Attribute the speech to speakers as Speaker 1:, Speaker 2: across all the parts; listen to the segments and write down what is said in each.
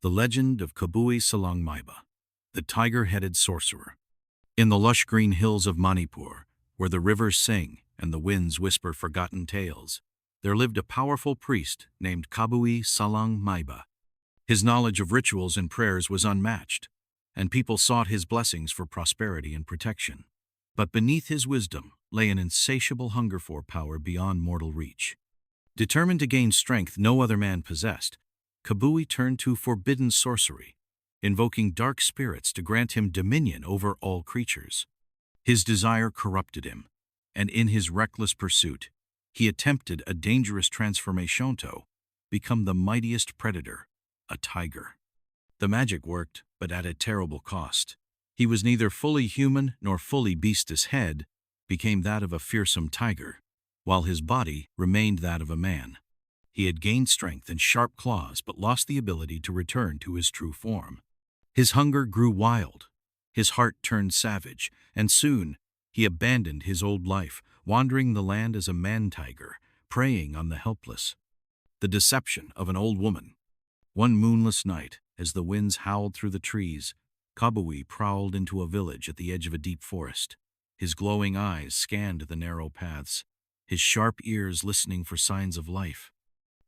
Speaker 1: The legend of Kabui Salang Maiba, the tiger-headed sorcerer. In the lush green hills of Manipur, where the rivers sing and the winds whisper forgotten tales, there lived a powerful priest named Kabui Salang Maiba. His knowledge of rituals and prayers was unmatched, and people sought his blessings for prosperity and protection. But beneath his wisdom lay an insatiable hunger for power beyond mortal reach. Determined to gain strength no other man possessed, Kabui turned to forbidden sorcery, invoking dark spirits to grant him dominion over all creatures. His desire corrupted him, and in his reckless pursuit, he attempted a dangerous transformation to become the mightiest predator, a tiger. The magic worked, but at a terrible cost. He was neither fully human nor fully beast. His head became that of a fearsome tiger, while his body remained that of a man. He had gained strength and sharp claws but lost the ability to return to his true form. His hunger grew wild, his heart turned savage, and soon he abandoned his old life, wandering the land as a man-tiger, preying on the helpless. The deception of an old woman. One moonless night, as the winds howled through the trees, Kabui prowled into a village at the edge of a deep forest. His glowing eyes scanned the narrow paths, his sharp ears listening for signs of life.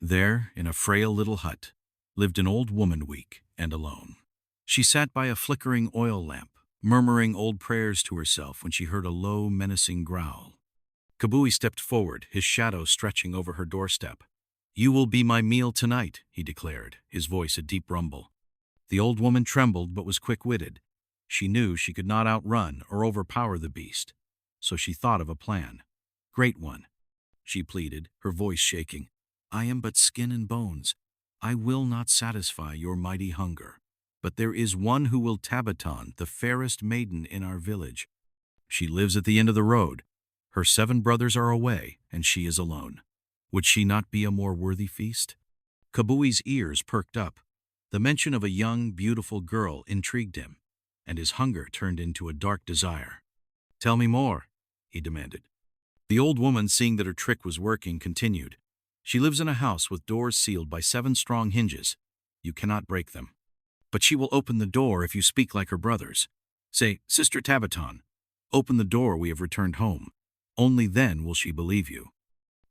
Speaker 1: There, in a frail little hut, lived an old woman, weak and alone. She sat by a flickering oil lamp, murmuring old prayers to herself when she heard a low, menacing growl. Kabui stepped forward, his shadow stretching over her doorstep. "You will be my meal tonight," he declared, his voice a deep rumble. The old woman trembled but was quick-witted. She knew she could not outrun or overpower the beast, so she thought of a plan. "Great one," she pleaded, her voice shaking. "I am but skin and bones. I will not satisfy your mighty hunger. But there is one who will Tabaton, the fairest maiden in our village. She lives at the end of the road. Her 7 brothers are away, and she is alone. Would she not be a more worthy feast?" Kabui's ears perked up. The mention of a young, beautiful girl intrigued him, and his hunger turned into a dark desire. "Tell me more," he demanded. The old woman, seeing that her trick was working, continued. "She lives in a house with doors sealed by 7 strong hinges. You cannot break them. But she will open the door if you speak like her brothers. Say, 'Sister Tabaton, open the door, we have returned home.' Only then will she believe you."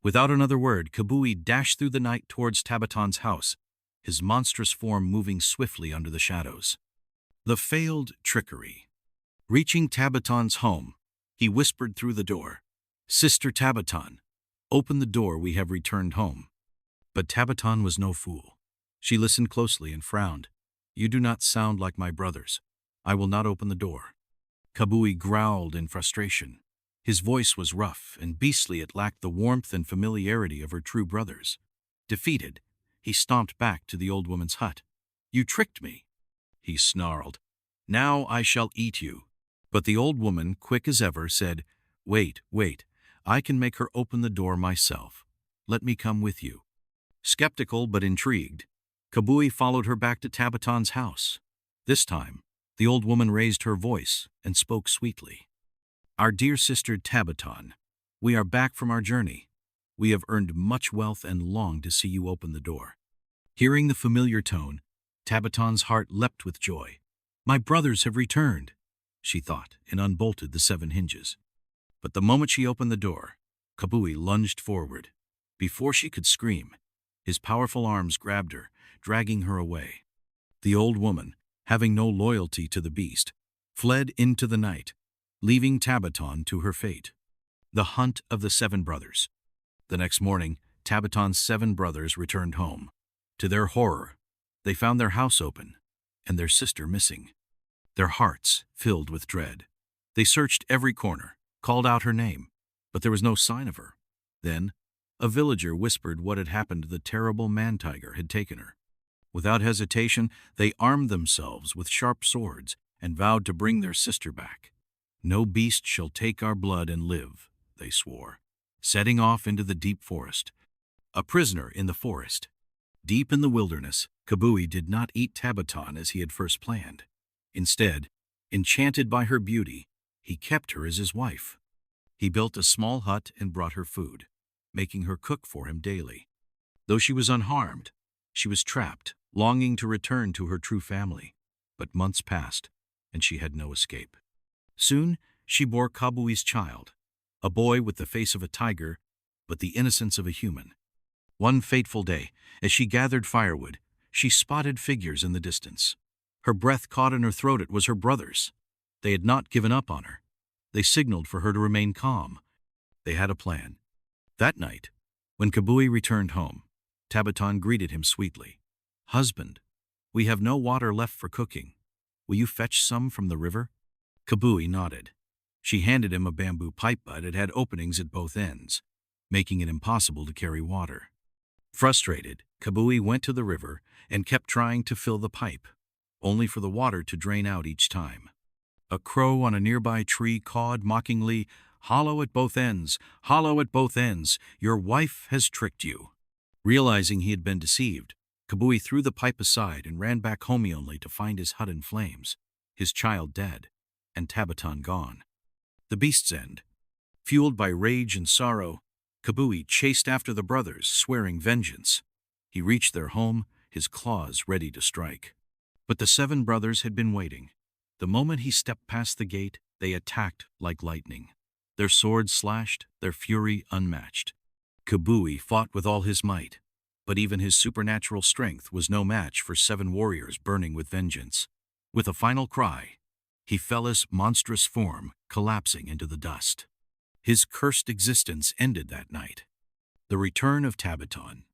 Speaker 1: Without another word, Kabui dashed through the night towards Tabaton's house, his monstrous form moving swiftly under the shadows. The failed trickery. Reaching Tabaton's home, he whispered through the door, "Sister Tabaton, open the door, we have returned home." But Tabaton was no fool. She listened closely and frowned. "You do not sound like my brothers. I will not open the door." Kabui growled in frustration. His voice was rough and beastly. It lacked the warmth and familiarity of her true brothers. Defeated, he stomped back to the old woman's hut. "You tricked me," he snarled. "Now I shall eat you." But the old woman, quick as ever, said, Wait, I can make her open the door myself. Let me come with you." Skeptical but intrigued, Kabui followed her back to Tabaton's house. This time, the old woman raised her voice and spoke sweetly. "Our dear sister Tabaton, we are back from our journey. We have earned much wealth and long to see you open the door." Hearing the familiar tone, Tabaton's heart leapt with joy. "My brothers have returned," she thought, and unbolted the 7 hinges. But the moment she opened the door, Kabui lunged forward. Before she could scream, his powerful arms grabbed her, dragging her away. The old woman, having no loyalty to the beast, fled into the night, leaving Tabaton to her fate. The hunt of the 7 brothers. The next morning, Tabaton's 7 brothers returned home. To their horror, they found their house open and their sister missing. Their hearts filled with dread. They searched every corner, called out her name, but there was no sign of her. Then, a villager whispered what had happened. The terrible man-tiger had taken her. Without hesitation, they armed themselves with sharp swords and vowed to bring their sister back. "No beast shall take our blood and live," they swore, setting off into the deep forest. A prisoner in the forest. Deep in the wilderness, Kabui did not eat Tabaton as he had first planned. Instead, enchanted by her beauty, he kept her as his wife. He built a small hut and brought her food, making her cook for him daily. Though she was unharmed, she was trapped, longing to return to her true family. But months passed, and she had no escape. Soon, she bore Kabui's child, a boy with the face of a tiger, but the innocence of a human. One fateful day, as she gathered firewood, she spotted figures in the distance. Her breath caught in her throat. It was her brothers. They had not given up on her. They signaled for her to remain calm. They had a plan. That night, when Kabui returned home, Tabaton greeted him sweetly. "Husband, we have no water left for cooking. Will you fetch some from the river?" Kabui nodded. She handed him a bamboo pipe, but it had openings at both ends, making it impossible to carry water. Frustrated, Kabui went to the river and kept trying to fill the pipe, only for the water to drain out each time. A crow on a nearby tree cawed mockingly, "Hollow at both ends, hollow at both ends, your wife has tricked you." Realizing he had been deceived, Kabui threw the pipe aside and ran back home only to find his hut in flames, his child dead, and Tabaton gone. The beast's end. Fueled by rage and sorrow, Kabui chased after the brothers, swearing vengeance. He reached their home, his claws ready to strike. But the 7 brothers had been waiting. The moment he stepped past the gate, they attacked like lightning. Their swords slashed, their fury unmatched. Kabui fought with all his might, but even his supernatural strength was no match for 7 warriors burning with vengeance. With a final cry, he fell his monstrous form, collapsing into the dust. His cursed existence ended that night. The return of Tabaton.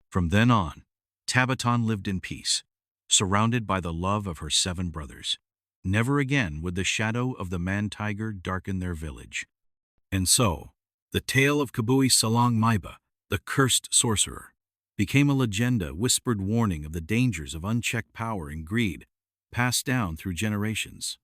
Speaker 1: From then on, Tabaton lived in peace, surrounded by the love of her 7 brothers. Never again would the shadow of the man-tiger darken their village. And so, the tale of Kabui Salang Maiba, the cursed sorcerer, became a legenda, whispered warning of the dangers of unchecked power and greed, passed down through generations.